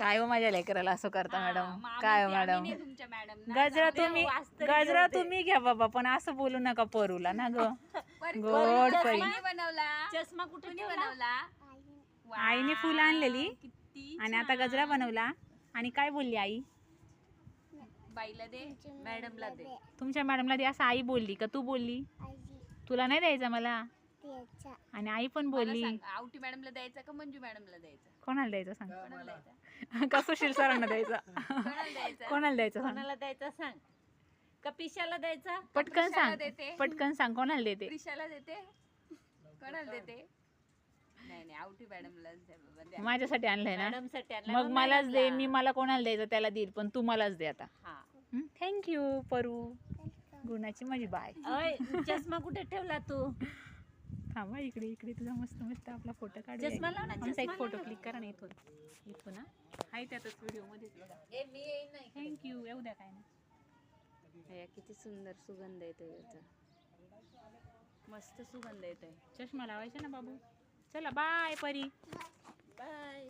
काय हो माझ्या लेकराला असं करता मॅडम? काय हो मॅडम? तुमच्या मॅडम गजरा तुम्ही घ्या बाबा, पण असं बोलू नका परूला ना ग. गोड परी बनवला चष्मा कुठे बनवला? आईने फुलं आणलेली किती आणि आता गजरा बनवला. आणि काय बोलली आई? बाईला दे, मॅडमला दे. तुमच्या मॅडमला दे असं आई बोलली का तू बोलली? तुला नाही द्यायचा मला? आणि आई पण बोलली. आवटी मॅडमला द्यायचा का मंजू मॅडमला द्यायचा? कोणाला द्यायचं सांग? कोणाला द्यायचा? का सुशील सरांना द्यायचा? कोणाला द्यायचा? कोणाला द्यायचं सांग? कोणाला द्यायचा सांग? का पिशाला द्यायचा? पटकन सांग, देते. पटकन सांग कोणाला देते? त्रिशाला देते? कोणाला देते? नाही आवटी मॅडमला द्या. माझ्यासाठी आणलंय ना, मॅडमसाठी आणलं मग मलाच दे. मी मला कोणाला द्यायचं त्याला देईल, पण तू मलाच दे आता. हा. थँक्यू परू. गुणाची माझी बाय. चष्मा कुठे ठेवला तू? थांबा इकडे इकडे तुझा मस्त मस्त आपला फोटो काढ. चष्मा लाव ना, आमचा एक फोटो क्लिक करा ना इथून. इथून ना आहे त्यातच व्हिडिओ मध्ये बघा. मी येईन नाही. थँक्यू. येऊ द्या काय नाही. किती सुंदर सुगंध येतोय याचा. मस्त सुगंध येतोय. चष्मा लावायचा ना बाबू. चला बाय परी. बाय.